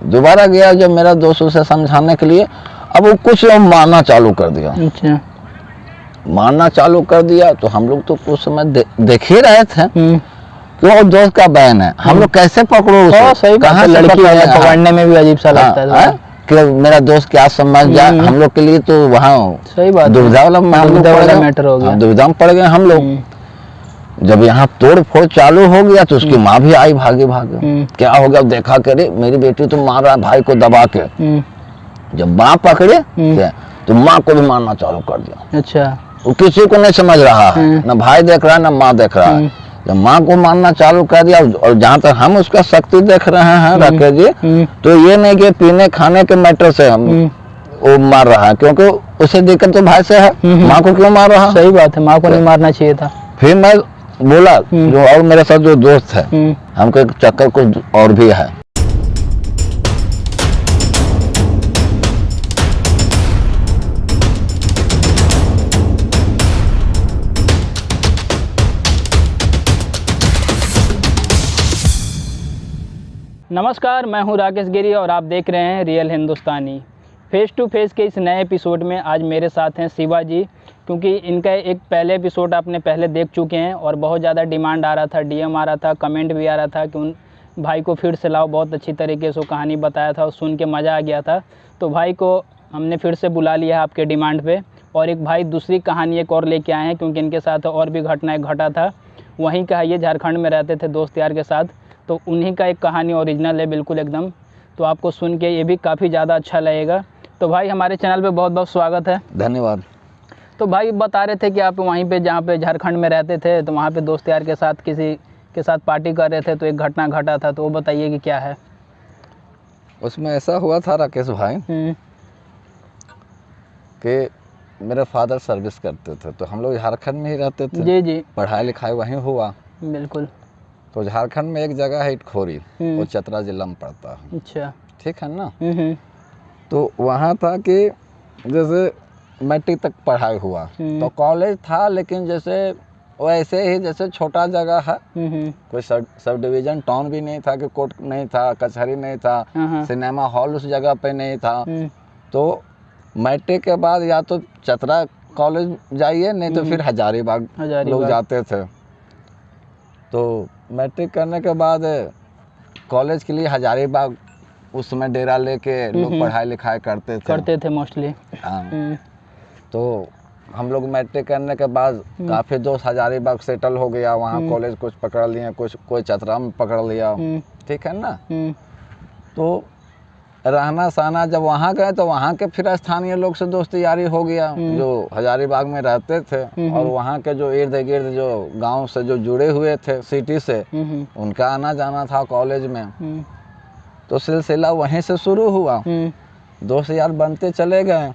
दोबारा गया जब मेरा दोस्त उसे समझाने के लिए, अब वो कुछ मारना चालू कर दिया। अच्छा। मारना चालू कर दिया तो हम लोग तो कुछ समय देख ही रहे थे कि वो दोस्त का बहन है, हम लोग कैसे पकड़ो उसे, सही कहाँ से लड़की है, पकड़ने में भी अजीब सा लगता है कि मेरा दोस्त क्या समझ जाए। हम लोग के लिए तो वहाँ सही बात, दुविधा वाला मैटर हो गया, दुविधा में पड़ गए हम लोग। जब यहाँ तोड़ फोड़ चालू हो गया तो उसकी माँ भी आई भागे भागे, क्या हो गया देखा करे मेरी बेटी तो मार रहा है भाई को दबा के। जब माँ पकड़े तो माँ को भी मारना चालू कर दिया। अच्छा। वो किसी को नहीं समझ रहा है, ना भाई देख रहा है ना माँ देख रहा है। जब माँ को मारना चालू कर दिया, और जहाँ तक हम उसका शक्ति देख रहे हैं राकेश जी, तो ये नहीं कि पीने खाने के मैटर से हम वो मार रहा है, क्योंकि उसे दिक्कत तो भाई से है, माँ को क्यों मार रहा है? सही बात है, माँ को नहीं मारना चाहिए था। फिर मैं बोला जो और मेरे साथ जो दोस्त है, हमको एक चक्कर कुछ और भी है। नमस्कार, मैं हूं राकेश गिरी और आप देख रहे हैं real Hindustani. Face to face के इस नए एपिसोड में आज मेरे साथ हैं शिवा जी, क्योंकि इनका एक पहले एपिसोड आपने पहले देख चुके हैं और बहुत ज़्यादा डिमांड आ रहा था, डीएम आ रहा था, कमेंट भी आ रहा था कि उन भाई को फिर से लाओ। बहुत अच्छी तरीके से वो कहानी बताया था और सुन के मज़ा आ गया था, तो भाई को हमने फिर से बुला लिया है आपके डिमांड पे। और एक भाई दूसरी कहानी एक और लेके आए हैं, क्योंकि इनके साथ और भी घटना एक घटा था। वहीं का है, ये झारखंड में रहते थे दोस्त यार के साथ, तो उन्हीं का एक कहानी ओरिजिनल है बिल्कुल एकदम, तो आपको सुन के ये भी काफ़ी ज़्यादा अच्छा लगेगा। तो भाई हमारे चैनल पे बहुत बहुत स्वागत है। धन्यवाद। तो भाई बता रहे थे कि आप वहीं पे जहाँ पे झारखंड में रहते थे, तो वहाँ पे दोस्त यार के साथ किसी के साथ पार्टी कर रहे थे, तो एक घटना घटा था, तो वो बताइए कि क्या है उसमें। ऐसा हुआ था राकेश भाई कि मेरे फादर सर्विस करते थे, तो हम लोग झारखंड में ही रहते थे। जी जी। पढ़ाई लिखाई वहीं हुआ। बिल्कुल। तो झारखंड में एक जगह है इटखोरी, वो चतरा जिला में पड़ता है। अच्छा। ठीक है ना। तो वहाँ था कि जैसे मैट्रिक तक पढ़ाई हुआ, तो कॉलेज था, लेकिन जैसे वैसे ही जैसे छोटा जगह है, कोई सब डिवीजन टाउन भी नहीं था, कि कोर्ट नहीं था, कचहरी नहीं था, सिनेमा हॉल उस जगह पे नहीं था। तो मैट्रिक के बाद या तो चतरा कॉलेज जाइए, नहीं तो फिर हजारीबाग लोग जाते थे। तो मैट्रिक करने के बाद कॉलेज के लिए हजारीबाग उस समय डेरा लेके लोग पढ़ाई लिखाई करते थे मोस्टली। हाँ। तो हम लोग मैट्रिक करने के बाद काफ़ी दोस्त हजारीबाग सेटल हो गया, वहाँ कॉलेज कुछ पकड़ लिए, कुछ कोई चतरा में पकड़ लिया। ठीक है ना। तो रहना सहना जब वहाँ गए तो वहाँ के फिर स्थानीय लोग से दोस्ती यारी हो गया, जो हजारीबाग में रहते थे, और वहाँ के जो इर्द गिर्द जो गांव से जो जुड़े हुए थे सिटी से, उनका आना जाना था कॉलेज में। तो सिलसिला वहीं से शुरू हुआ, दोस्त यार बनते चले गए।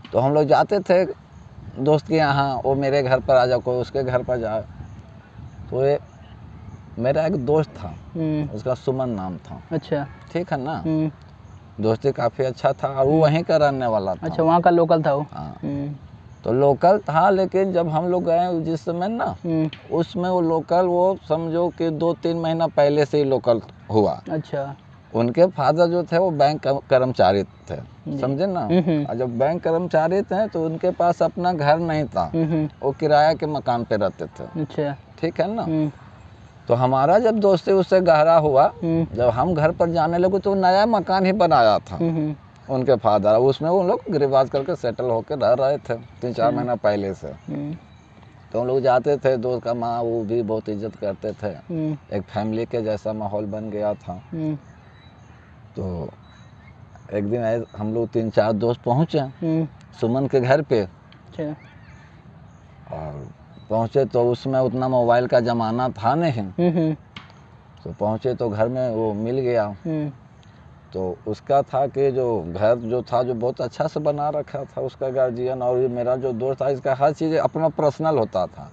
तो हम लोग जाते थे दोस्त के यहाँ, वो मेरे घर पर आ जाओ, कोई उसके घर पर जाए। तो ये मेरा एक दोस्त था, उसका सुमन नाम था। अच्छा। ठीक है ना। दोस्ती काफ़ी अच्छा था, और वो वहीं का रहने वाला था। अच्छा, वहाँ का लोकल था वो। हाँ। तो लोकल था, लेकिन जब हम लोग गए जिस समय ना, उसमें वो लोकल, वो समझो कि 2-3 महीना पहले से ही लोकल हुआ। अच्छा। उनके फादर जो थे वो बैंक कर्मचारी थे, समझे ना। और जब बैंक कर्मचारी थे तो उनके पास अपना घर नहीं था, वो किराया के मकान पे रहते थे। अच्छा। ठीक है ना। तो हमारा जब दोस्ती उससे गहरा हुआ, जब हम घर पर जाने लगे तो नया मकान ही बनाया था उनके फादर, उसमें वो लोग गिरिबाज करके सेटल होकर रह रहे थे 3-4 महीना पहले से। तो हम लोग जाते थे, दोस्त का माँ वो भी बहुत इज्जत करते थे, एक फैमिली के जैसा माहौल बन गया था। तो एक दिन हम लोग 3-4 दोस्त पहुँचे सुमन के घर पे। और पहुँचे तो उसमें उतना मोबाइल का ज़माना था नहीं। तो पहुँचे तो घर में वो मिल गया। तो उसका था कि जो घर जो था जो बहुत अच्छा से बना रखा था उसका गार्जियन, और ये मेरा जो दोस्त था इसका हर चीज़ अपना पर्सनल होता था।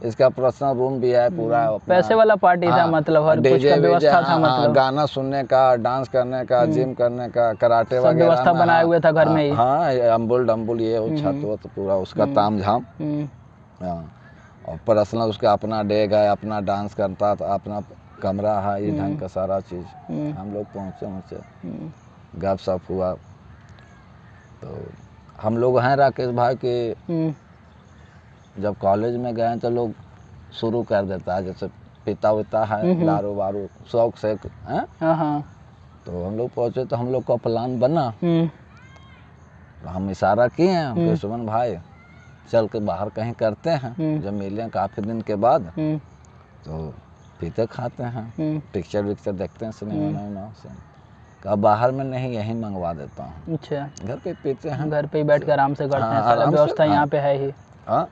इसका पर्सनल रूम भी है पूरा, पैसे वाला पार्टी था, मतलब हर कुछ का व्यवस्था था, मतलब गाना सुनने का, डांस करने का, जिम करने का, कराटे वगैरह व्यवस्था बनाए हुए था घर में ही। हाँ, अम्बुल डम्बुल ये वो छत वो तो पूरा उसका ताम झाम। हाँ। और पर्सनल उसका अपना डेग है, अपना डांस करता था, अपना कमरा है, ये ढंग का सारा चीज़। हम लोग पहुँचे गप सप हुआ। तो हम लोग हैं राकेश भाई के, जब कॉलेज में गए तो लोग शुरू कर देता है, जैसे पीता वीता है दारू वारू शौक से हैं। तो हम लोग पहुँचे तो हम लोग का प्लान बना, तो हम इशारा किए हैं कि सुमन भाई चल के बाहर कहीं करते हैं, जब मिले काफ़ी दिन के बाद तो पीते खाते हैं, पिक्चर विक्चर देखते हैं सिनेमा से। कहा बाहर में नहीं, यहीं मंगवा देता हूँ। अच्छा, घर पे पीते हैं, घर पे ही बैठ कर आराम से करते हैं, सारा व्यवस्था यहाँ पे है ही। हाँ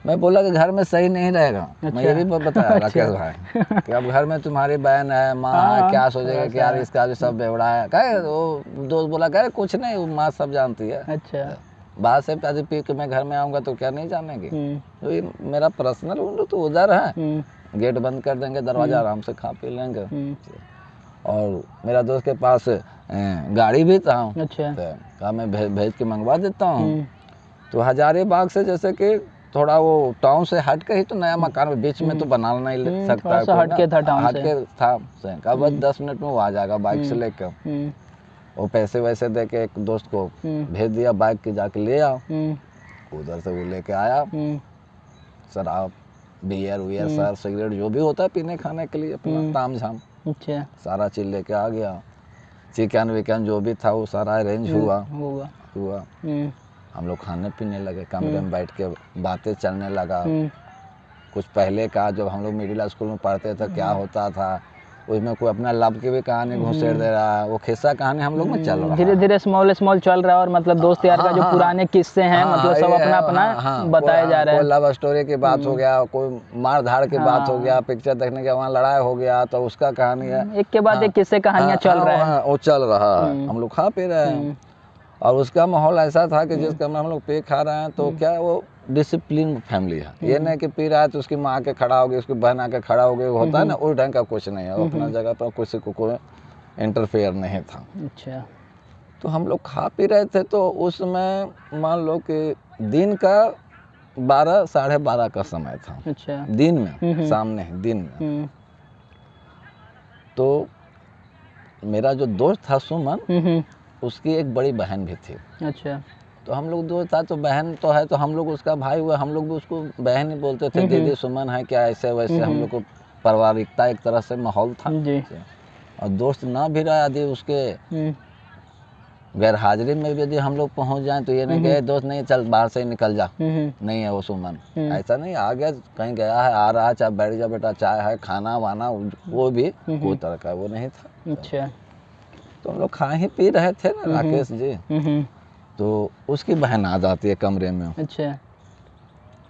मैं बोला कि घर में सही नहीं रहेगा। अच्छा। मैं ये भी बताया राकेश भाई कि अब घर में तुम्हारी बहन है, माँ है, क्या सोचेगा कि यार इसका भी सब बेवड़ा है। कहे वो दोस्त बोला कहे कुछ नहीं, वो माँ सब जानती है। अच्छा, बाहर से पैसे पी के मैं घर में आऊँगा तो क्या नहीं जानेगी। तो ये मेरा पर्सनल रूम तो उधर है, गेट बंद कर देंगे, दरवाजा आराम से खा पी लेंगे। और मेरा दोस्त के पास गाड़ी भी था। अच्छा, तो कहा मैं भेज के मंगवा देता हूँ। तो हजारीबाग से जैसे कि थोड़ा वो टाउन से हट के ही तो नया मकान में बीच में तो बना नहीं सकता है, हट के था टाउन से। हट के था। कहा बस 10 मिनट में वो आ जाएगा बाइक से लेकर। वो पैसे वैसे दे के एक दोस्त को भेज दिया, बाइक की जाके ले आओ। उधर से वो लेके आया शराब, बियर वियर, सर सिगरेट जो भी होता है पीने खाने के लिए अपना ताम झाम। अच्छा, सारा चीज़ लेके आ गया। चिकन विकन जो भी था वो सारा अरेंज हुआ। हम लोग खाने पीने लगे, कमरे में बैठ के बातें चलने लगा। कुछ पहले का जब हम लोग मिडिल स्कूल में पढ़ते थे क्या होता था, उसमें कोई अपना लव की भी कहानी घुसेड़ दे रहा है, वो खिस्सा कहानी हम लोग में चल रहा है। धीरे धीरे स्मॉल चल रहा है, और मतलब दोस्त यार का जो पुराने किस्से हैं, मतलब सब अपना अपना बताया जा रहा है। कोई लव स्टोरी की बात हो गया, कोई मार धाड़ की बात हो गया, पिक्चर देखने के वहाँ लड़ाई हो गया तो उसका कहानी है। एक के बाद एक किस्से कहानियाँ चल रहा है, वो चल रहा है। हम लोग खा पी रहे हैं और उसका माहौल ऐसा था कि जिस कमरे हम लोग पे खा रहे हैं तो क्या वो डिसिप्लिन फैमिली है। ये नहीं कि पी रहा है तो उसकी माँ के खड़ा हो गई, उसकी बहन आके खड़ा हो गई, होता है ना, उस ढंग का कुछ नहीं है। वो अपना जगह पर किसी को कोई इंटरफेयर नहीं था। अच्छा, तो हम लोग खा पी रहे थे तो उस समय मान लो कि दिन का 12 साढ़े 12 का समय था। अच्छा, दिन में, सामने दिन में। तो मेरा जो दोस्त था सुमन, उसकी एक बड़ी बहन भी थी। अच्छा, तो हम लोग दोस्त था तो बहन तो है, तो हम लोग उसका भाई हुआ, हम लोग भी उसको बहन ही बोलते थे। दीदी सुमन है क्या, ऐसे वैसे हम लोग को पारिवारिकता एक तरह से माहौल था जी। और दोस्त ना भी रहा, यदि उसके गैर हाजिरी में भी यदि हम लोग पहुंच जाएं तो ये नहीं कहे दोस्त नहीं चल बाहर से ही निकल जा, नहीं है वो सुमन, ऐसा नहीं। आ गया कहीं गया है, आ रहा है, चाहे बैठ जा बेटा, चाय है, खाना वाना, वो भी कोई तरह का वो नहीं था। अच्छा, तो हम लोग खा ही पी रहे थे ना राकेश जी। तो उसकी बहन आ जाती है कमरे में। अच्छा,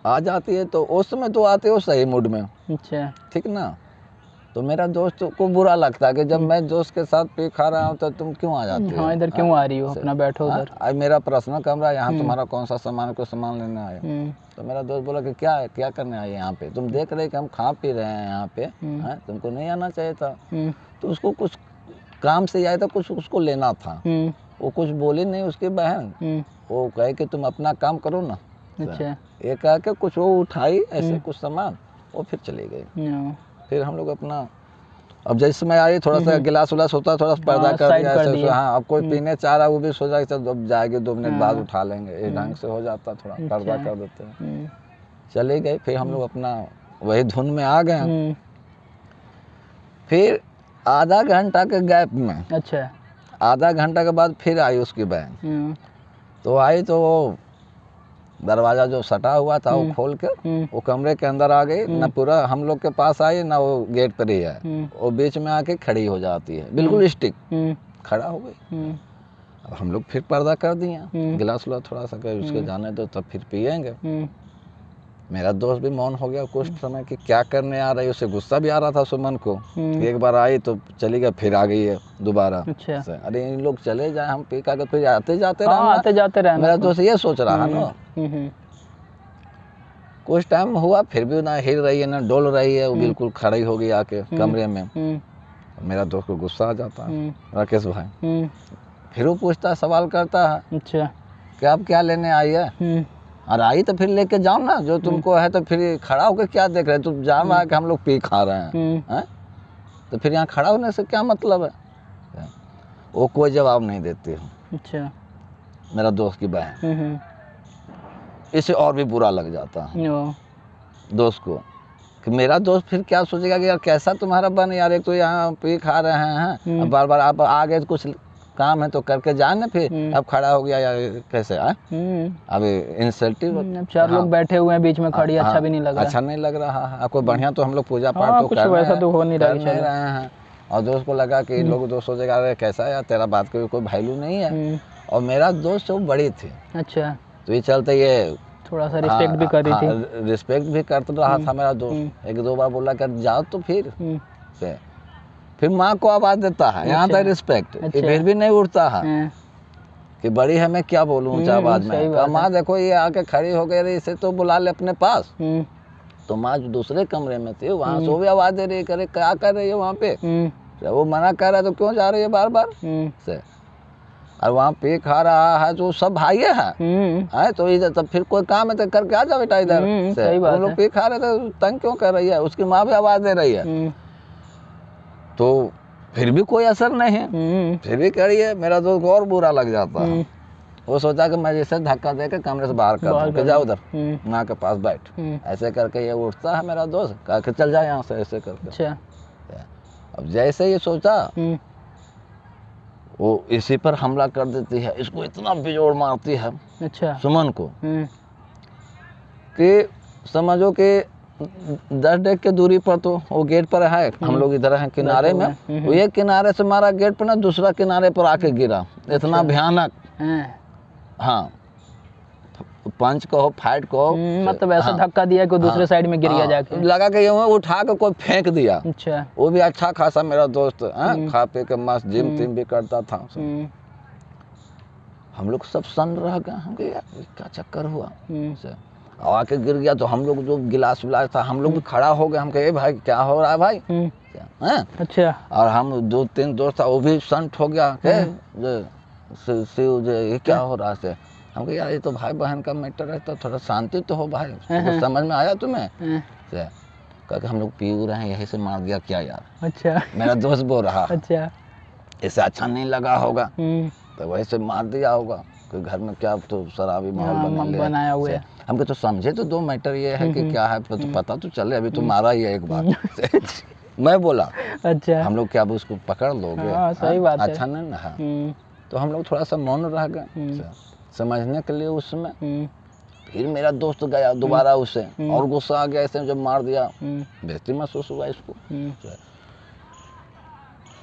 आ जाती है तो उस समय तो आते हो सही मूड में। अच्छा, ठीक ना। तो मेरा दोस्त को बुरा लगता है कि जब मैं दोस्त के साथ पी खा रहा हूँ तो तुम क्यों आ जाती हो। हाँ, इधर क्यों आ रही हो, अपना बैठो उधर। आज मेरा पर्सनल कमरा है, यहाँ तुम्हारा कौन सा सामान को सामान लेने आए। तो मेरा दोस्त बोला कि क्या करने आए यहाँ पे, तुम देख रहे कि हम खा पी रहे हैं यहाँ पे, तुमको नहीं आना चाहिए था। तो उसको कुछ काम से आया था, कुछ उसको लेना था। वो कुछ बोली नहीं उसकी बहन, वो कहे कि तुम अपना काम करो ना। अच्छा, ये कह के कुछ वो उठाई ऐसे कुछ सामान, वो फिर चली गई। फिर हम लोग अपना, अब जैसे समय आई थोड़ा सा गिलास उलास होता, थोड़ा सा पर्दा कर दिया ऐसे। हाँ, अब कोई पीने चाह रहा, वो भी सोचा कि चल अब जाएगी 2 मिनट बाद उठा लेंगे, इस ढंग से हो जाता, थोड़ा पर्दा कर देते हैं। चले गए, फिर हम लोग अपना वही धुन में आ गए। फिर आधा घंटा के गैप में, अच्छा, आधा घंटा के बाद फिर आई उसकी बहन। तो आई तो वो दरवाज़ा जो सटा हुआ था वो खोल के वो कमरे के अंदर आ गई, ना पूरा हम लोग के पास आई ना वो गेट पर ही है, वो बीच में आके खड़ी हो जाती है, बिल्कुल स्टिक खड़ा हो गई। अब हम लोग फिर पर्दा कर दिए, गिलास उला थोड़ा सा कर उसके जाने दो तब फिर पिएंगे। मेरा दोस्त भी मौन हो गया कुछ समय कि क्या करने आ रही है। उसे गुस्सा भी आ रहा था सुमन को कि एक बार आई तो चली गई, फिर आ गई है दोबारा। अच्छा, अरे इन लोग चले जाए, हम पी का फिर आते जाते रहना। मेरा दोस्त ये सोच रहा है ना। कुछ टाइम हुआ फिर भी ना हिल रही है ना डोल रही है, वो बिल्कुल खड़ी हो गई आके कमरे में। मेरा दोस्त को गुस्सा आ जाता है, राकेश भाई। फिर वो पूछता है, सवाल करता है, अच्छा, कि आप क्या लेने आई है। और आई तो फिर लेके जाओ ना, जो तुमको है, तो फिर खड़ा होकर क्या देख रहे हैं? तुम जान रहा है कि हम लोग पी खा रहे हैं, तो फिर यहाँ खड़ा होने से क्या मतलब है? वो कोई जवाब नहीं देती है। अच्छा। मेरा दोस्त की बहन, इसे और भी बुरा लग जाता है दोस्त को कि मेरा दोस्त फिर क्या सोचेगा कि यार कैसा तुम्हारा बन, यार एक तो यहाँ पी खा रहे हैं, अब बार बार आप आगे कुछ काम है तो करके जाए ना, फिर अब खड़ा हो गया यार कैसे है? अब इंसल्टिव, 4 लोग बैठे हुए हैं बीच में खड़ी, अच्छा भी नहीं लग रहा, अच्छा नहीं लग रहा है आपको। बढ़िया तो हम लोग पूजा पाठ तो कर वैसा तो हो नहीं रहे हैं, और दोस्त को लगा कि लोग दोस्त सोचेगा अरे कैसा यार तेरा बात का कोई वैल्यू नहीं है। और मेरा दोस्त वो बड़ी थी, अच्छा, तो ये चलते ये थोड़ा सा रिस्पेक्ट भी कर रही थी, रिस्पेक्ट भी कर रहा था मेरा दोस्त। 1-2 बार बोला कर जाओ तो फिर माँ को आवाज देता है, यहाँ तक रिस्पेक्ट, फिर भी नहीं उठता है कि बड़ी है, मैं क्या बोलूँ ऊँचा आवाज में। माँ देखो ये आके खड़ी हो गई, इसे तो बुला ले अपने पास। तो माँ जो दूसरे कमरे में थी वहाँ से भी आवाज दे रही है, करे क्या कर रही है वहाँ पे? वो मना कर रहा है तो क्यों जा रही है बार बार से? और वहाँ पे खा रहा है जो सब भाई है, तो इधर तब फिर कोई काम है तो करके आ जाओ बेटा इधर से। वो लोग पे खा रहे थे, तंग क्यों कर रही है? उसकी माँ भी आवाज दे रही है, तो फिर भी कोई असर नहीं है, फिर भी कह रही है। मेरा दोस्त को और बुरा लग जाता है। वो सोचा कि मैं जैसे धक्का देकर कमरे से बाहर कर दूं, जाओ उधर माँ के पास बैठ, ऐसे करके ये उठता है मेरा दोस्त, कह के चल जाए यहाँ से, ऐसे करके। अब जैसे ये सोचा वो इसी पर हमला कर देती है, इसको इतना बिजोड़ मारती है, अच्छा, सुमन को, कि समझो कि 10 डेग के दूरी पर तो वो गेट पर है, हम लोग इधर हैं किनारे में, वो एक किनारे से मारा गेट पर ना, दूसरा किनारे पर आके गिरा, इतना भयानक। हाँ, पंच कहो फाइट कहो, मतलब ऐसा धक्का दिया कि दूसरे साइड में गिर गया जाके, लगा कि उठा के कोई फेंक दिया। अच्छा, वो भी अच्छा खासा मेरा दोस्त खा पी के मस्त जिम टिम भी करता था। हम लोग सब सन रह गए, हम यार क्या चक्कर हुआ, आके गिर गया। तो हम लोग जो गिलास विलास था हम लोग भी खड़ा हो गए, हम कहे भाई क्या हो रहा है भाई? अच्छा, और हम 2-3 दोस्त था वो भी संट हो गया, ये क्या हो रहा है? हम कहे यार ये तो भाई बहन का मैटर है, तो थोड़ा शांति तो हो भाई, तो समझ में आया तुम्हें? कहते हम लोग पी रहे हैं, यही से मार दिया क्या यार? अच्छा, मेरा दोस्त बोल रहा, अच्छा, इसे अच्छा नहीं लगा होगा तो वही से मार दिया होगा, कोई घर में क्या तो शराबी माहौल बनाया हुआ है। हमको तो समझे तो 2 मैटर ये है कि क्या है तो पता तो चले, अभी तो मारा ही है एक बार। मैं बोला अच्छा, हम लोग क्या उसको पकड़ लोगे? सही बात है, अच्छा नहीं ना। तो हम लोग थोड़ा सा मौन रह गए समझने के लिए उसमें। फिर मेरा दोस्त गया दोबारा उसे, और गुस्सा आ गया, ऐसे जब मार दिया बेइज्जती महसूस हुआ इसको।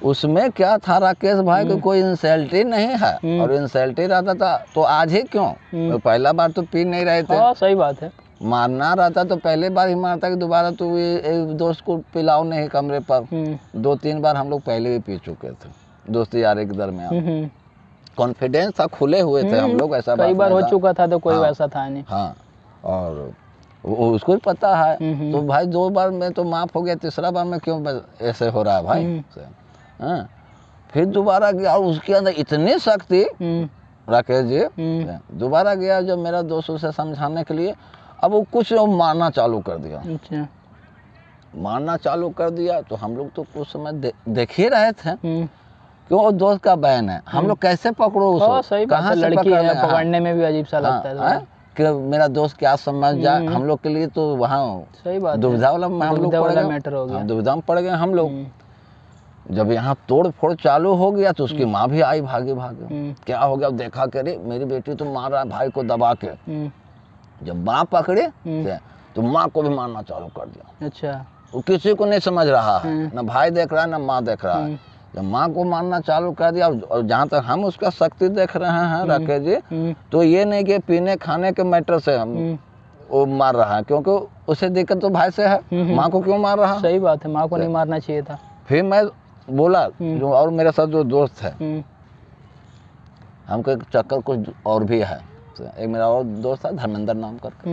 उसमें क्या था राकेश भाई को कोई इंसल्टी नहीं है, और इंसल्टी रहता था तो आज ही क्यों? तो पहला बार तो पी नहीं रहे थे। सही बात है, मारना रहता तो पहले बार ही मारता कि दोबारा तो एक दोस्त को पिलाओ नहीं कमरे पर। 2-3 बार हम लोग पहले भी पी चुके थे दोस्ती यारी के दरमियान, कॉन्फिडेंस था, खुले हुए थे हम लोग, ऐसा कई बार हो चुका था तो कोई वैसा था नहीं। हाँ, और उसको भी पता है, तो भाई 2 बार में तो माफ हो गया, 3रा बार में क्यों ऐसे हो रहा है भाई? हाँ, फिर दोबारा गया और उसके अंदर इतनी शक्ति राकेश जी, दोबारा गया जब मेरा दोस्त उसे समझाने के लिए, अब वो कुछ मारना चालू कर दिया। अच्छा, मारना चालू कर दिया तो हम लोग तो कुछ समय देख ही रहे थे, क्यों वो दोस्त का बहन है, हम लोग कैसे पकड़ो उसको? कहाँ से लड़की है, पकड़ने में भी अजीब सा लगता है कि मेरा दोस्त क्या समझ जाए। हम लोग के लिए तो वहाँ सही बात दुविधा वाला हम लोग मैटर हो गया, दुविधा में पड़ गए हम लोग। जब यहाँ तोड़ फोड़ चालू हो गया तो उसकी माँ भी आई भागे भागे, क्या हो गया? देखा करे मेरी बेटी तो मार रहा है भाई को दबा के। जब माँ पकड़े तो माँ को भी मारना चालू कर दिया। अच्छा, वो किसी को नहीं समझ रहा है, ना भाई देख रहा है ना माँ देख रहा है। जब माँ को मारना चालू कर दिया, और जहाँ तक हम उसका शक्ति देख रहे हैं राकेश जी, तो ये नहीं कि पीने खाने के मैटर से हम वो मार रहा है, क्योंकि उसे दिक्कत तो भाई से है, माँ को क्यों मार रहा है? सही बात है, माँ को नहीं मारना चाहिए था। फिर मैं बोला जो और मेरे साथ जो दोस्त है, हमको एक चक्कर कुछ और भी है। एक मेरा और दोस्त है धर्मेंद्र नाम करके,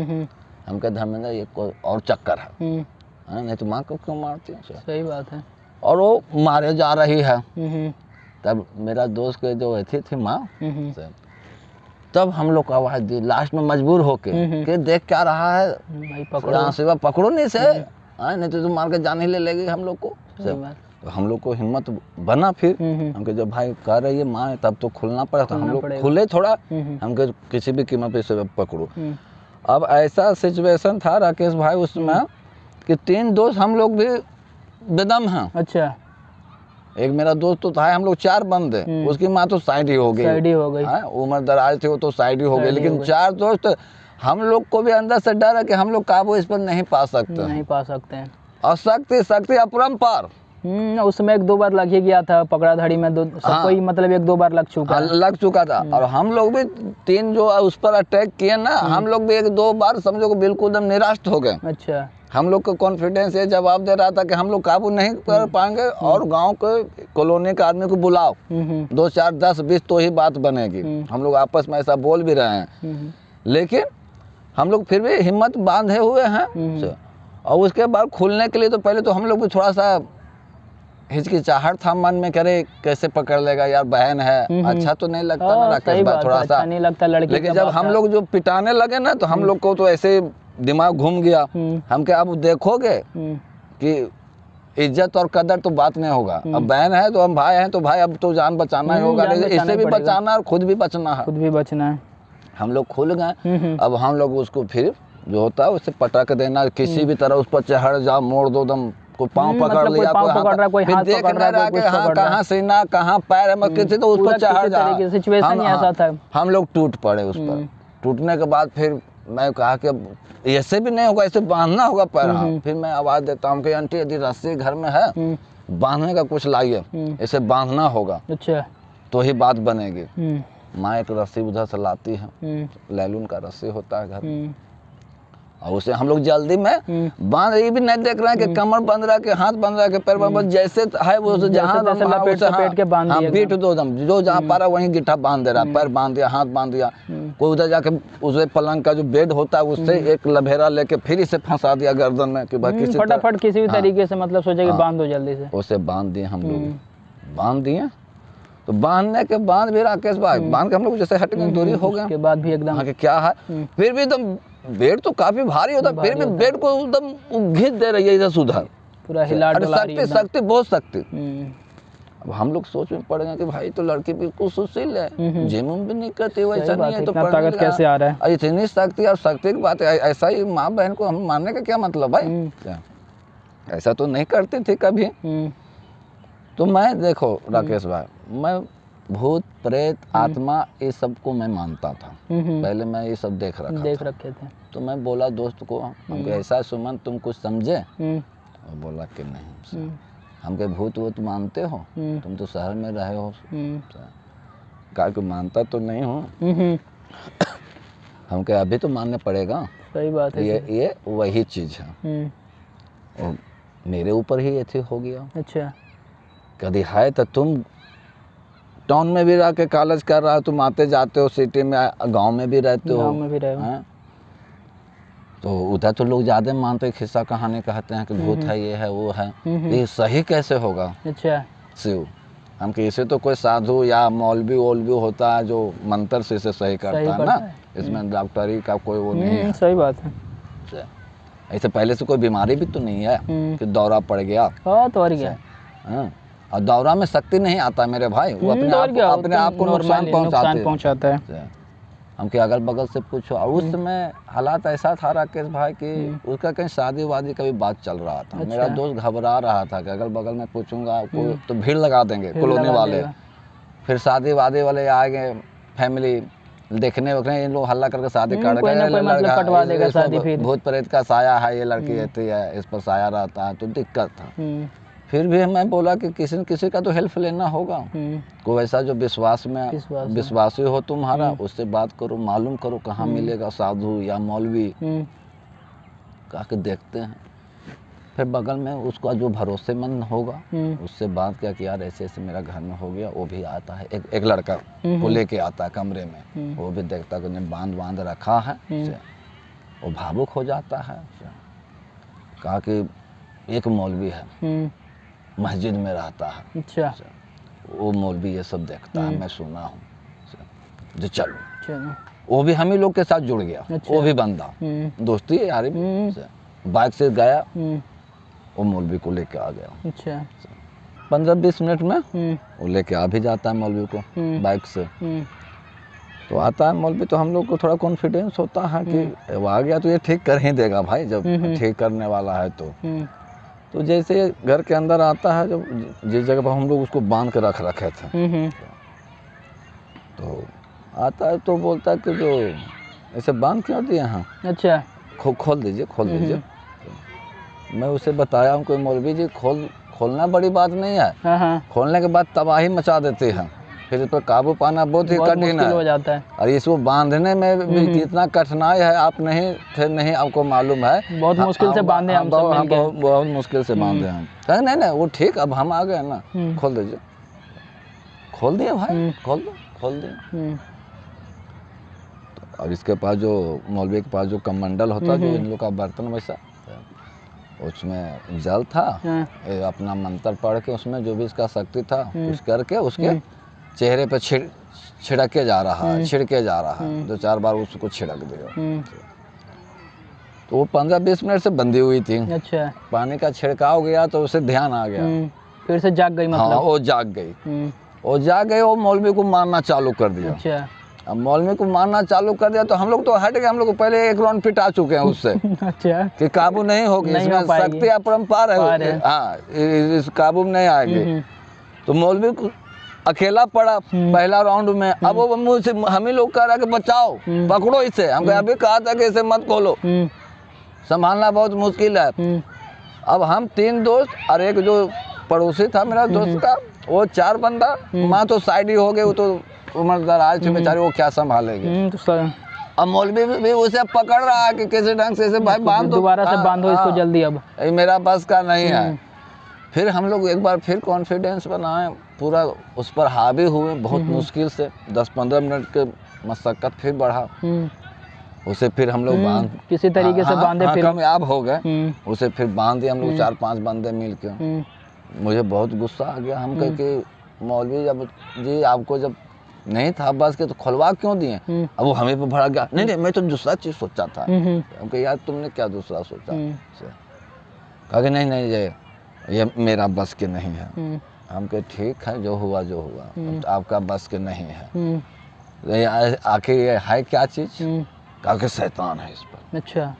हमको धर्मेंद्र ये कोई और चक्कर है, नहीं तो माँ को क्यों मारती है? सही बात है। और वो मारे जा रही है, तब मेरा दोस्त के जो थी माँ, तब हम लोग को आवाज दी, लास्ट में मजबूर होके कि देख क्या रहा है भाई, पकड़ो यहाँ से, पकड़ो नहीं से, नहीं तो तुम मार के जान ही ले लेगी हम लोग को। तो हम लोग को हिम्मत बना फिर, हमके जब भाई कह रही है माँ तब तो खुलना पड़ा, तो हम लोग खुले थोड़ा, हमके किसी भी कीमत पे से पकड़ो। अब ऐसा सिचुएशन था राकेश भाई उसमें कि 3 दोस्त हम लोग भी बेदम हैं। अच्छा, एक मेरा दोस्त तो था, हम लोग 4 बंदे, उसकी माँ तो साइड ही हो गई, उम्र दराज थी वो तो साइड ही हो गई, लेकिन 4 दोस्त हम लोग को भी अंदर से डर है कि हम लोग काबू इस पर नहीं पा सकते हैं। और शक्ति अपरंपार। उसमें 1-2 बार लग ही गया था, पकड़ाधड़ी में सबको ही मतलब 1-2 बार लग चुका था। और हम लोग भी 3 जो उस पर अटैक किए ना, हम लोग भी 1-2 बार समझो बिल्कुल एकदम निराश हो गए। अच्छा, हम लोग को कॉन्फिडेंस ये जवाब दे रहा था कि हम लोग काबू नहीं कर पाएंगे, और गांव के कॉलोनी के आदमी को बुलाओ, 2, 4, 10, 20 तो ही बात बनेगी। हम लोग आपस में ऐसा बोल भी रहे हैं, लेकिन हम लोग फिर भी हिम्मत बांधे हुए हैं। और उसके बाद खुलने के लिए तो पहले तो हम लोग भी थोड़ा सा हिचकिचाहट था मन में, करे कैसे पकड़ लेगा यार, बहन है, अच्छा तो नहीं लगता ना राकेश भाई, थोड़ा सा नहीं लगता लड़की। लेकिन जब हम लोग जो पिटाने लगे ना, तो हम लोग को तो ऐसे दिमाग घूम गया। हम क्या अब देखोगे कि इज्जत और कदर तो बात नहीं होगा, अब बहन है तो हम भाई हैं तो भाई अब तो जान बचाना ही होगा, इससे भी बचाना और खुद भी बचना है। हम लोग खुल गए। अब हम लोग उसको फिर जो होता है उससे पटक देना, किसी भी तरह उस पर चढ़ जा, मोड़ दो, दम को पाँव पकड़ लिया, कोई हाथ देख नहीं रहा कि हाँ कहाँ सीना कहाँ पैर है, किसी तो उस पर चढ़ जा। सिचुएशन ऐसा था, हम लोग टूट पड़े उस पर। टूटने के बाद फिर मैं कहा कि अब ऐसे भी नहीं होगा, ऐसे बांधना होगा पैर। फिर मैं आवाज देता हूँ कि आंटी यदि रस्सी घर में है, बांधने का कुछ लाइए, इसे बांधना होगा। अच्छा, तो ही बात बनेगी। माँ एक रस्सी उधर से लाती है, लैलून का रस्सी होता है घर, और उसे हम लोग जल्दी में बांध, ये भी नहीं देख रहे हैं कि कमर बंध रहा है कि हाथ बंध रहा है कि पैर बंध, जैसे है वो जहाँ पीठ दो दम, जो जहाँ पा रहा वहीं गिट्ठा बांध दे रहा, पैर बांध दिया, हाथ बांध दिया। कोई उधर जाके उसे पलंग का जो बेड होता है उससे एक लभेरा लेके फिर इसे फंसा दिया गर्दन में, कि फटाफट किसी भी तरीके से मतलब सोचा कि बांध दो जल्दी से। उसे बांध दिए हम लोग, बांध दिए। तो बांधने के बाद भी राकेश भाई, बांध के हम लोग जैसे हट गए, दूरी हो गए, के बाद भी एकदम क्या है, फिर भी एकदम बेड तो काफी भारी होता है, फिर भी बेड को एकदम घिस दे रही है इधर से उधर, पूरा हिला डुला रही है, शक्ति बहुत शक्ति। अब हम लोग सोच में पड़ गए कि भाई तो लड़की बिल्कुल सुशील है, जिम भी नहीं करती, वैसा नहीं है, तो ताकत कैसे आ रहा है, इतनी शक्ति। और शक्ति की बात है, ऐसा ही माँ बहन को हम मानने का क्या मतलब भाई, ऐसा तो नहीं करती थी कभी। तो मैं देखो राकेश भाई, मैं भूत प्रेत आत्मा ये सब को मैं मानता था, पहले मैं ये सब देख रखे थे। तो मैं बोला दोस्त को, हमको ऐसा सुमन तुम कुछ समझे, और बोला कि नहीं, हमके भूत वूत मानते हो, तुम तो शहर में रहे हो, कहा कि मानता तो नहीं हूँ, हमके अभी तो मानने पड़ेगा। सही बात है, ये वही चीज है, और मेरे ऊपर ही ऐसे हो गया। अच्छा, कभी है तो तुम टाउन में भी रह के कॉलेज कर रहा हो, तुम आते जाते हो, सिटी में, गांव में भी रहते हो, तो उधर तो लोग ज्यादा मानते हैं, खिस्सा कहानी कहते हैं कि भूत है, ये है वो है, ये सही कैसे होगा? अच्छा, शिव हम इसे तो कोई साधु या मौलवी होता है जो मंत्र से इसे सही करता है ना, इसमें डॉक्टरी का कोई वो नहीं है। सही बात है, ऐसे पहले से कोई बीमारी भी तो नहीं है कि दौरा पड़ गया, तो और क्या। और दौरा में शक्ति नहीं आता मेरे भाई, वो अपने आप को नुकसान पहुंचाता है। हमके अगल बगल से पूछो, और उस समय हालात ऐसा था राकेश भाई कि उसका कहीं शादी वादी का भी बात चल रहा था। अच्छा। मेरा दोस्त घबरा रहा था कि अगल बगल में पूछूंगा तो भीड़ लगा देंगे कॉलोनी वाले, फिर शादी वादी वाले आ गए, फैमिली देखने वखने, इन लोग हल्ला करके शादी कर गए, भूत प्रेत का साया है, ये लड़की रहती है, इस पर साया रहता है, तो दिक्कत था। फिर भी मैं बोला कि किसी न किसी का तो हेल्प लेना होगा, कोई ऐसा जो विश्वासी हो तुम्हारा, उससे बात करो, मालूम करो कहाँ मिलेगा साधु या मौलवी, कहा कि देखते हैं। फिर बगल में उसका जो भरोसेमंद होगा उससे बात किया कि यार ऐसे ऐसे मेरा घर में हो गया, वो भी आता है, एक लड़का को लेके आता है कमरे में, वो भी देखता कि बांध रखा है, वो भावुक हो जाता है। कहा कि एक मौलवी है, मस्जिद में रहता है। अच्छा, वो मौलवी ये सब देखता है, मैं सुना हूँ। जो चलो। चलो। वो भी हम ही लोग के साथ जुड़ गया। अच्छा। वो भी बंदा दोस्ती यारी से बाइक से गया, वो मौलवी को लेके आ गया। अच्छा। 15-20 मिनट में वो लेके आ भी जाता है मौलवी को बाइक से। तो आता है मौलवी, तो हम लोग को थोड़ा कॉन्फिडेंस होता है कि वो आ गया तो ये ठीक कर ही देगा भाई, जब ठीक करने वाला है तो जैसे घर के अंदर आता है, जब जिस जगह पर हम लोग उसको बांध के रखे थे, तो आता है तो बोलता है कि जो ऐसे बांध क्यों दिए हैं? अच्छा। खोल दीजिए। मैं उसे बताया हूँ, कोई मौलवी जी खोलना बड़ी बात नहीं है। हाँ। खोलने के बाद तबाही मचा देते हैं, फिर इस पर काबू पाना बहुत ही कठिन हो जाता है। और इसको बांधने में भी कितना कठिनाई है, आप नहीं आपको मालूम है। बहुत मुश्किल से बांधे हम सब मिलके। बहुत मुश्किल से बांधे हम। कहे नहीं वो ठीक, अब हम आ गए ना, खोल दीजिए। खोल दिए भाई, खोल दिए। और इसके पास जो मौलवी के पास जो कमंडल होता है, जो इन लोग का बर्तन वैसा, उसमें जल था। अपना मंत्र पढ़ के उसमें जो भी इसका शक्ति था कुछ करके उसके चेहरे पे छिड़के जा रहा है। 2-4 बार उसको छिड़क दिया। तो वो 15-20 मिनट से बंधी हुई थी। अच्छा। पानी का छिड़काव गया तो उसे ध्यान आ गया, फिर से जाग गई। मतलब हाँ, वो जाग गई। वो मौलवी को मारना चालू कर दिया। अच्छा। अब मौलवी को मारना चालू कर दिया तो हम लोग तो हट गए, हम लोग पहले एक राउंड पिटा चुके हैं उससे। अच्छा। कि काबू नहीं होगी, इसमें शक्ति अपरंपार है। हाँ, इस काबू में नहीं आएगी। तो मौलवी को अकेला पड़ा पहला राउंड में। अब वो मुझसे हम ही लोग कह रहा कि बचाओ, पकड़ो इसे। हम अभी कहा था कि इसे मत खोलो, संभालना बहुत मुश्किल है। अब हम 3 दोस्त और एक जो पड़ोसी था मेरा दोस्त का, वो 4 बंदा। माँ तो साइड ही हो गए, वो तो उम्रदराज थे बेचारे, वो क्या संभालेंगे। अब मौलवी भी उसे पकड़ रहा है कि किसी ढंग से इसे भाई बांध दो, दोबारा से बांधो इसको जल्दी, अब मेरा बस का नहीं है। फिर हम लोग एक बार फिर कॉन्फिडेंस बनाए, पूरा उस पर हावी हुए, बहुत मुश्किल से 10-15 मिनट के मशक्कत फिर बढ़ा। उसे फिर हम लोग बांध किसी तरीके से बांधे, फिर कामयाब हो गए। उसे फिर बांध दिया हम लोग 4-5 बंदे मिल के। मुझे बहुत गुस्सा आ गया। हम कहे कि मौलवी जब जी आपको जब नहीं था बस के तो खुलवा क्यों दिए? अब वो हमें पे भड़क गया, नहीं मैं तो दूसरा चीज सोचा था। हम कहे यार तुमने क्या दूसरा सोचा? कहा कि नहीं ये मेरा बस के नहीं है। हम कहे ठीक है, जो हुआ आपका बस के नहीं है। आखिर ये है क्या चीज? कहा कि शैतान है इस पर। अच्छा।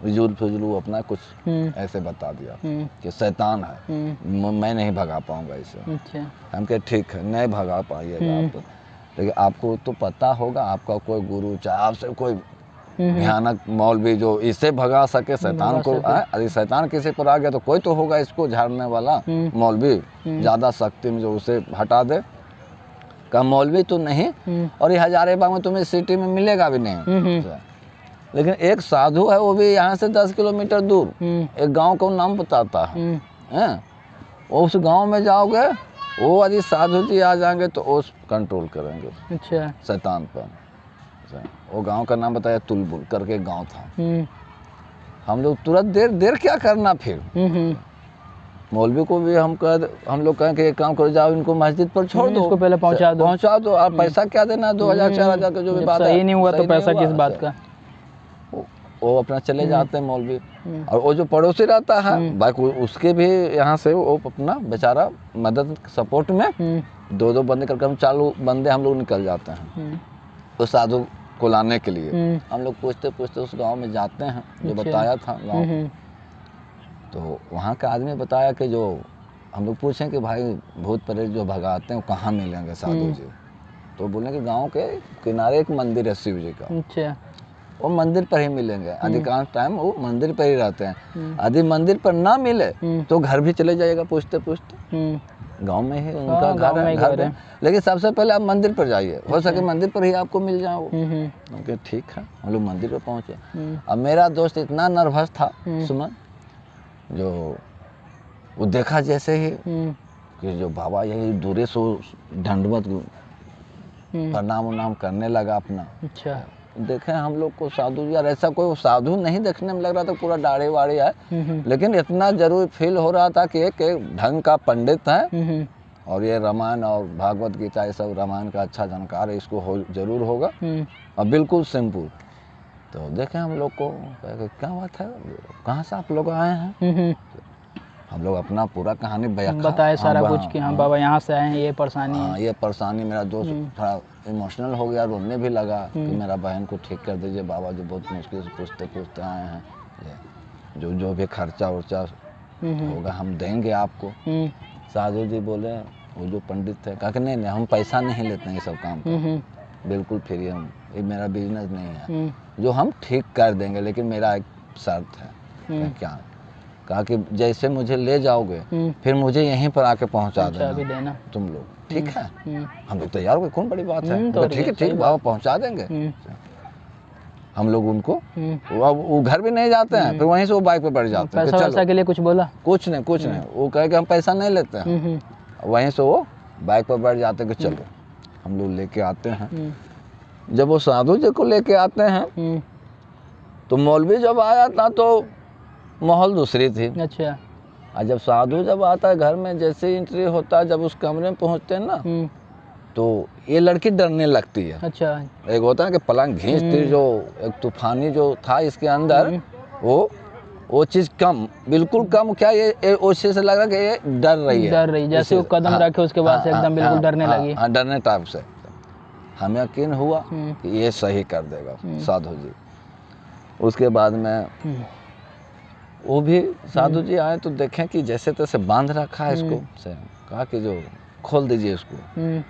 फिजूल वो अपना कुछ ऐसे बता दिया कि शैतान है, मैं नहीं भगा पाऊंगा इसे। अच्छा। हम कहे ठीक है, नहीं भगा पाइएगा आप, लेकिन आपको तो पता होगा, आपका कोई गुरु चाहे आपसे कोई भयानक मौलवी जो इसे भगा सके शैतान को। अरे शैतान किसी पर आ गया तो कोई तो होगा इसको झाड़ने वाला मौलवी, ज्यादा शक्ति में जो उसे हटा दे। का मौलवी तो नहीं, और ये हजारीबाग में तुम्हें सिटी में मिलेगा भी नहीं। लेकिन एक साधु है, वो भी यहाँ से 10 किलोमीटर दूर एक गांव का नाम बताता है। उस गांव में जाओगे, वो यदि साधु जी आ जाएंगे तो वो कंट्रोल करेंगे। अच्छा। शैतान पर। वो गांव का नाम बताया, तुलबुल करके गांव था। हम लोग तुरंत देर क्या करना फिर। मौलवी को भी हम लोग कहें कि एक काम करो, जाओ इनको मस्जिद पर छोड़ दो, इसको पहले पहुंचा दो। आप पैसा क्या देना, 2000-4000 का जो भी बात है, सही नहीं हुआ तो पैसा किस बात का। वो अपना चले जाते हैं मौलवी। और वो जो पड़ोसी रहता है बाकी उसके भी यहाँ से वो अपना बेचारा मदद सपोर्ट में 2-2 बंदे करके हम 4 बंदे हम लोग निकल जाते हैं उस साधु को लाने के लिए। हम लोग पूछते उस गांव में जाते हैं जो बताया था गांव। तो वहाँ का आदमी बताया कि जो हम लोग पूछें कि भाई भूत प्रेत जो भगाते हैं वो कहाँ मिलेंगे साधु जी? तो बोले कि गांव के किनारे एक मंदिर है शिव जी का। अच्छा। वो मंदिर पर ही मिलेंगे, अधिकांश टाइम वो मंदिर पर ही रहते हैं। यदि मंदिर पर ना मिले तो घर भी चले जाइएगा पूछते गांव में ही उनका घर है। लेकिन सबसे पहले आप मंदिर पर जाइए, हो सके मंदिर पर ही आपको मिल जाए वो। उनके ठीक है, हम लोग मंदिर पर पहुंचे। अब मेरा दोस्त इतना नर्वस था सुमन, जो वो देखा जैसे ही कि जो बाबा यही दूरे से दंडवत प्रणाम उनाम करने लगा अपना। अच्छा। देखे हम लोग को साधु यार, ऐसा कोई साधु नहीं देखने में लग रहा था, पूरा दाढ़ी वाड़ी है, लेकिन इतना जरूर फील हो रहा था कि एक ढंग का पंडित है और ये रामायण और भागवत गीता ये सब रामायण का अच्छा जानकार है, इसको जरूर होगा। और बिल्कुल सिंपल। तो देखें हम लोग को क्या बात है, कहाँ से आप लोग आए हैं। हम लोग अपना पूरा कहानी बताए सारा कुछ कि हाँ बाबा यहाँ से आए हैं, ये परेशानी है। ये परेशानी। मेरा दोस्त थोड़ा इमोशनल हो गया, रोने भी लगा कि मेरा बहन को ठीक कर दीजिए बाबा, जो बहुत मुश्किल से पूछते पूछते आए हैं, जो भी खर्चा उर्चा होगा हम देंगे आपको। साधु जी बोले, वो जो पंडित थे, कहा कि नहीं हम पैसा नहीं लेते हैं ये सब काम का, बिल्कुल फ्री हम, ये मेरा बिजनेस नहीं है, जो हम ठीक कर देंगे, लेकिन मेरा एक शर्त है। क्या? कहा कि जैसे मुझे ले जाओगे फिर मुझे यहीं पर आके पहुंचा देना तुम लोग, ठीक है। हम लोग तैयार हो गए, कौन बड़ी बात है। तो ठीक है बाबा पहुंचा देंगे। हम लोग उनको वो घर भी नहीं जाते हैं, फिर वहीं से वो बाइक पे बैठ जाते हैं। पैसा के लिए कुछ बोला? कुछ नहीं। वो कहे कि हम पैसा नहीं लेते हैं, वहीं से वो बाइक पर बैठ जाते कि चलो। हम लोग लेके आते हैं। जब वो साधु जी को लेके आते हैं तो मौलवी जब आया था तो माहौल दूसरी थी। अच्छा। और जब साधु जब आता है घर में, जैसे एंट्री होता है, जब उस कमरे में पहुंचते हैं ना, तो ये लड़की डरने लगती है। अच्छा। एक होता है कि पलंग खींचती, जो एक तूफानी जो था इसके अंदर, वो चीज कम, बिल्कुल कम। क्या ये उससे लग रहा कि ये डर रही है, जैसे वो कदम रखे उसके बाद से एकदम बिल्कुल डरने लगी। हाँ, डरने टाइप से। हमें यकीन हुआ कि ये सही कर देगा साधु जी। उसके बाद में वो भी साधु जी आए तो देखें कि जैसे तैसे बांध रखा है इसको, से कहा कि जो खोल दीजिए इसको।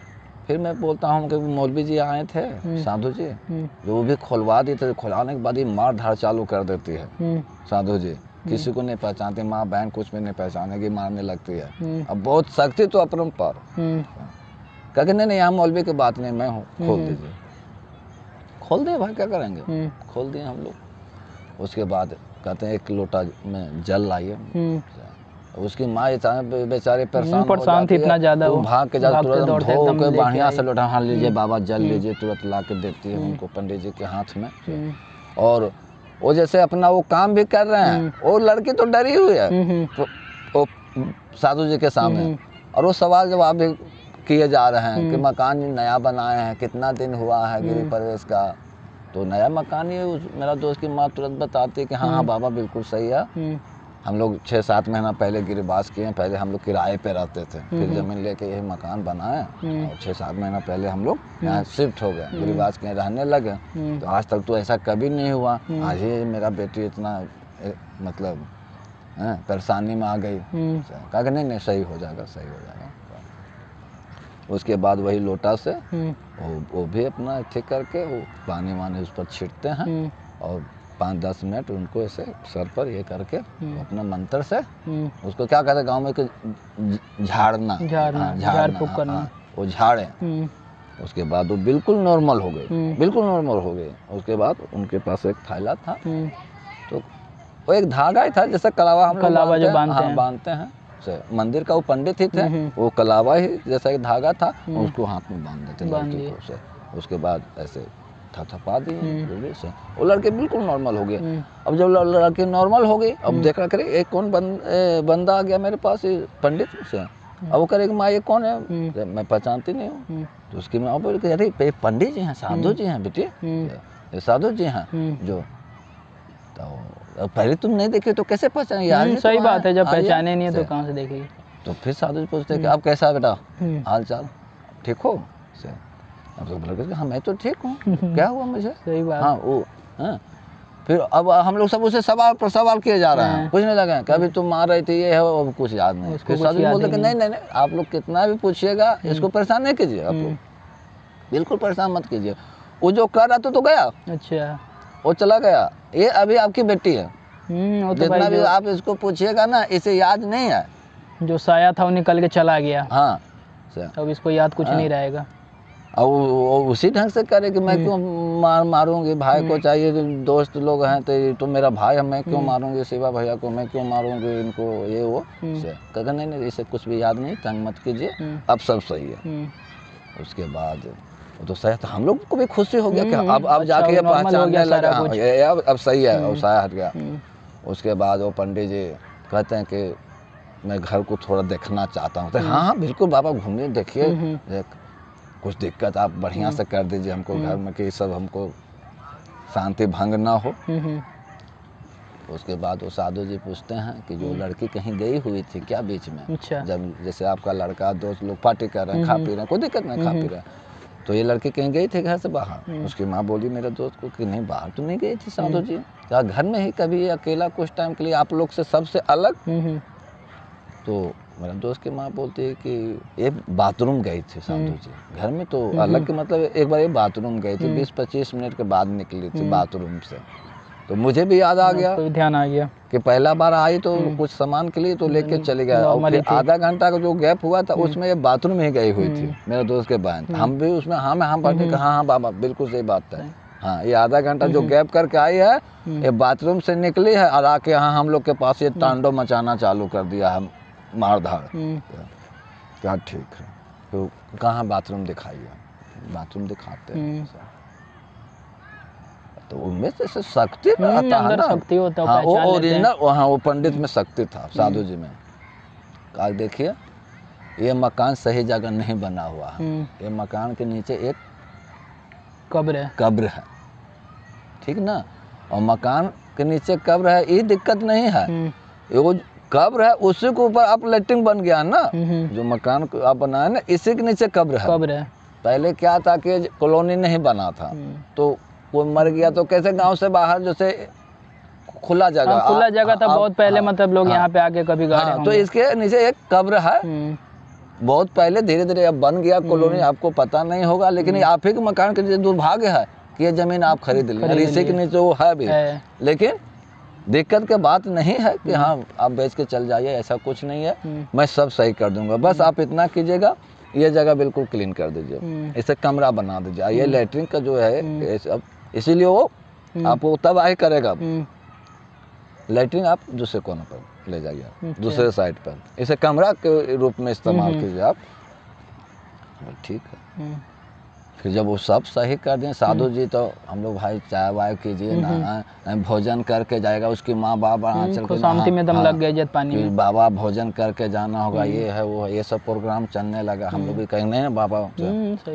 फिर मैं बोलता हूँ कि मौलवी जी आए थे, साधु जी, जो वो भी खुलवा देते। खुलाने के बाद ही मार धाड़ चालू कर देती है साधु जी, किसी को नहीं पहचानती, माँ बहन कुछ भी नहीं पहचानेगी, मारने लगती है। अब बहुत सख्ती तो अपरंपार। कहते नहीं यहाँ मौलवी की बात नहीं, मैं हूँ, खोल दीजिए। खोल दिए भाई, क्या करेंगे, खोल दिए हम लोग। उसके बाद कहते हैं 1 लोटा में जल लाइए। उसकी माँ बेचारी परेशान थी इतना ज्यादा, वो भाग के जाकर तुरंत धो के बढ़िया से लोटा, हाँ लीजिए बाबा जल लीजिए, तुरंत ला के देती है उनको पंडित जी के हाथ में। और वो जैसे अपना वो काम भी कर रहे हैं, वो लड़की तो डरी हुई है वो साधु जी के सामने। और वो सवाल जवाब भी किए जा रहे हैं कि मकान नया बनाए हैं, कितना दिन हुआ है गृह प्रवेश का। तो नया मकान ही मेरा दोस्त की माँ तुरंत बताती है कि हाँ बाबा बिल्कुल सही है। हम लोग 6-7 महीना पहले गिरिबास किए हैं, पहले हम लोग किराए पे रहते थे, फिर जमीन लेके यही मकान बनाए और 6-7 महीना पहले हम लोग यहाँ शिफ्ट हो गए, गिरिबास के रहने लगे। तो आज तक तो ऐसा कभी नहीं हुआ। आज ही मेरा बेटी इतना मतलब परेशानी में आ गई। कहा कि नहीं सही हो जाएगा, सही हो जाएगा। उसके बाद वही लोटा से वो भी अपना ठीक करके वो पानी वानी उस पर छिड़ते हैं और 5-10 मिनट उनको ऐसे सर पर ये करके अपना मंत्र से उसको क्या कहते हैं गांव में कि झाड़ना, झाड़ फूक करना, वो झाड़े। उसके बाद वो बिल्कुल नॉर्मल हो गए, बिल्कुल नॉर्मल हो गए। उसके बाद उनके पास एक थैला था, तो वो एक धागा ही था जैसे कलावा हम लोग बांधते हैं। मंदिर का वो पंडित ही थे, वो कलावा ही जैसा एक धागा था, उसको हाथ में बांध देते लड़की को से। उसके बाद ऐसे थपथपा दिए से, वो लड़के बिल्कुल नॉर्मल हो गए। अब जब लड़के नॉर्मल हो गए, अब देखा करे एक कौन बंदा आ गया मेरे पास पंडित से। अब वो करे माँ ये कौन है, मैं पहचानती नहीं हूँ। तो उसकी माँ बोली अरे पंडित जी हैं, साधु जी हैं बेटी, ये साधु जी हैं जो। तो पहले तुम नहीं देखे तो कैसे पहचाने यार। सही बात है, जब पहचाने नहीं है तो कहाँ से देखेगी। तो फिर साधु जी पूछते कि आप कैसा बेटा, हाल चाल ठीक हो। अब तो बोला हाँ मैं तो ठीक हूँ, क्या हुआ मुझे। सही बात। हाँ वो हाँ। फिर अब हम लोग सब उसे सवाल पर सवाल किए जा रहे हैं, कुछ नहीं लगा कभी तुम मार रही थी ये है, अब कुछ याद नहीं। फिर साधु जी बोलते कि नहीं आप लोग कितना भी पूछिएगा, इसको परेशान नहीं कीजिए, आप लोग बिल्कुल परेशान मत कीजिए। वो जो कर रहा था तो गया, अच्छा वो चला गया। ये अभी आपकी बेटी है, जितना भी आप इसको पूछिएगा ना, इसे याद नहीं है। जो साया था वो निकल के चला गया। हाँ अब इसको याद कुछ नहीं रहेगा। और वो उसी ढंग से करे कि मैं क्यों मारूंगी, भाई को चाहिए, दोस्त लोग हैं तो मेरा भाई है, मैं क्यों मारूंगी शिवा भैया को, मैं क्यों मारूंगी इनको, ये वो कहते नहीं इसे कुछ भी याद नहीं, तंग मत कीजिए, अब सब सही है। उसके बाद तो सही था, हम लोग को भी खुशी हो गया कि अब जाके पहचानने लगा, अब सही है, और साया हट गया। उसके बाद वो पंडित जी कहते हैं कि मैं घर को थोड़ा देखना चाहता हूँ। तो हाँ बिल्कुल बाबा घूमिए देखिए, कुछ दिक्कत आप बढ़िया से कर दीजिए हमको घर में, कि सब हमको शांति भंग ना हो। उसके बाद वो साधु जी पूछते हैं कि जो लड़की कहीं गई हुई थी क्या बीच में? अच्छा। जब जैसे आपका लड़का दोस्त लोग पार्टी कर रहे हैं, खा पी रहे हैं, कोई दिक्कत नहीं, खा पी रहे हैं, तो ये लड़की कहीं गई थी घर से बाहर? उसकी माँ बोली मेरे दोस्त को कि नहीं बाहर तो नहीं गई थी साधु जी, क्या घर में ही कभी अकेला कुछ टाइम के लिए आप लोग से सबसे अलग? तो मेरा दोस्त की माँ बोलती है कि ये बाथरूम गई थी साधु जी, घर में तो अलग के मतलब एक बार ये बाथरूम गई थी, 20-25 मिनट के बाद निकली थी बाथरूम से। तो मुझे भी याद आ गया, तो ध्यान आ गया कि पहला बार आई तो कुछ सामान के लिए तो लेके चले गए, और फिर आधा घंटा का जो गैप हुआ था उसमें ये बाथरूम ही गई हुई थी मेरे दोस्त के बहन। हम भी उसमें हाँ में हम बातें हाँ हाँ बाबा बिल्कुल सही बात है, हाँ ये आधा घंटा जो गैप करके आई है ये बाथरूम से निकली है और आके हाँ हम लोग के पास ये तांडव मचाना चालू कर दिया है, मार धाड़। क्या ठीक है, तो कहाँ बाथरूम दिखाइए, बाथरूम दिखाते हैं तो उनमें से शक्ति आता है ना, शक्ति होता है, हाँ वो ओरिजिनल, हाँ वो पंडित में शक्ति था साधु जी में। आज देखिए ये मकान सही जगह नहीं बना हुआ है, ये मकान के नीचे एक कब्र है, ठीक ना, और मकान के नीचे कब्र है, ये दिक्कत नहीं है, वो कब्र है उसी के ऊपर आप लेटरिन बन गया ना, जो मकान आप बनाए ना इसी के नीचे कब्र है। पहले क्या था कि कॉलोनी नहीं बना था, तो कोई मर गया तो कैसे गांव से बाहर जैसे खुला जगह था बहुत पहले, मतलब लोग यहाँ पे आके कभी गाड़े, तो इसके नीचे एक कब्र है, बहुत पहले, धीरे धीरे अब बन गया कॉलोनी, आपको पता नहीं होगा, लेकिन आप ही के मकान के नीचे दुर्भाग्य है कि ये जमीन आप खरीद ली, इसी के नीचे वो है भी, लेकिन दिक्कत की बात नहीं है कि हाँ आप बेच के चल जाइए, ऐसा कुछ नहीं है, मैं सब सही कर दूंगा, बस आप इतना कीजिएगा ये जगह बिल्कुल क्लीन कर दीजिए, इसे कमरा बना दीजिए, ये लेटरिन का जो है सब, इसीलिए वो आपको तब आए करेगा। लेटरिन आप दूसरे कोने पर ले जाइए, दूसरे साइड पर, इसे कमरा के रूप में इस्तेमाल कीजिए आप, ठीक है। फिर जब वो सब सही कर दें साधु जी, तो हम लोग भाई चाय वाय कीजिए ना, भोजन करके जाएगा, उसकी माँ बाबा चल के शांति में दम लग गया जब पानी में, बाबा भोजन करके जाना होगा, ये है वो है, ये सब प्रोग्राम चलने लगा। हम लोग भी कहेंगे नहीं ना बाबा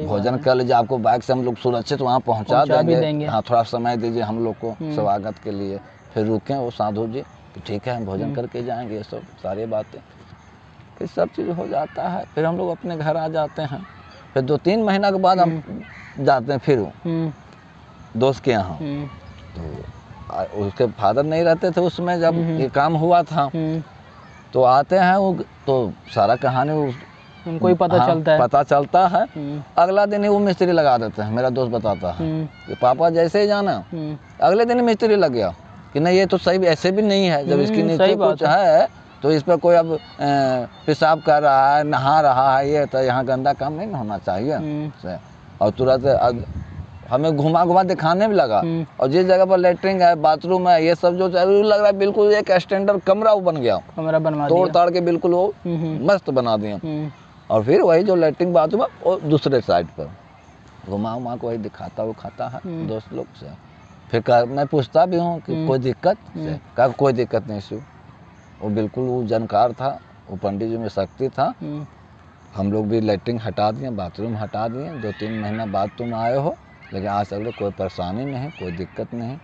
भोजन कर लीजिए, आपको बाइक से हम लोग सुरक्षित वहाँ पहुँचा देंगे, हाँ थोड़ा समय दीजिए हम लोग को स्वागत के लिए। फिर रुके वो साधु जी, ठीक है हम भोजन करके जाएंगे, ये सब सारी बातें, फिर सब चीज़ हो जाता है। फिर हम लोग अपने घर आ जाते हैं। फिर 2-3 महीना के बाद हम जाते हैं फिर दोस्त के यहाँ, तो उसके फादर नहीं रहते थे उसमें जब ये काम हुआ था, तो आते हैं वो, तो सारा कहानी उनको ही पता चलता है। अगला दिन ही वो मिस्त्री लगा देते हैं, मेरा दोस्त बताता है कि पापा जैसे ही जाना अगले दिन मिस्त्री लग गया कि नहीं ये तो सही ऐसे भी नहीं है, जब इसके नीचे कुछ है तो इस पर कोई अब पेशाब कर रहा है, नहा रहा है, ये तो यहाँ गंदा काम नहीं होना चाहिए। और तुरंत हमें घुमा दिखाने भी लगा, और जिस जगह पर लेटरिन है, बाथरूम है, ये सब जो लग रहा है बिल्कुल एक स्टैंडर्ड कमरा वो बन गया, कमरा बनवा तोड़ ताड़ के बिल्कुल वो मस्त बना दिया। और फिर वही जो लेटरिन बाथरूम है वो दूसरे साइड पर घुमा को वही दिखाता वो खाता है दोस्त लोग से। फिर मैं पूछता भी हूँ कि कोई दिक्कत से, कहा कोई दिक्कत नहीं सु, वो बिल्कुल वो जानकार था, वो पंडित जी में शक्ति था। हम लोग भी लेटरिन हटा दिए, बाथरूम हटा दिए, 2-3 महीना बाद तुम आए हो, लेकिन आज तक कोई परेशानी नहीं, कोई दिक्कत नहीं।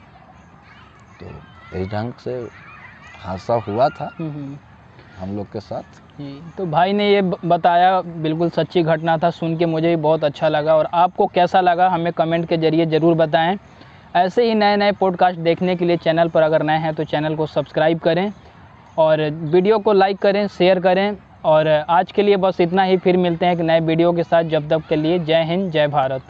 तो इस ढंग से हादसा हुआ था हम लोग के साथ। तो भाई ने ये बताया, बिल्कुल सच्ची घटना था, सुन के मुझे भी बहुत अच्छा लगा। और आपको कैसा लगा हमें कमेंट के जरिए ज़रूर बताएं। ऐसे ही नए पॉडकास्ट देखने के लिए चैनल पर अगर नए हैं तो चैनल को सब्सक्राइब करें और वीडियो को लाइक करें, शेयर करें। और आज के लिए बस इतना ही, फिर मिलते हैं एक नए वीडियो के साथ। जब तक के लिए जय हिंद, जय भारत।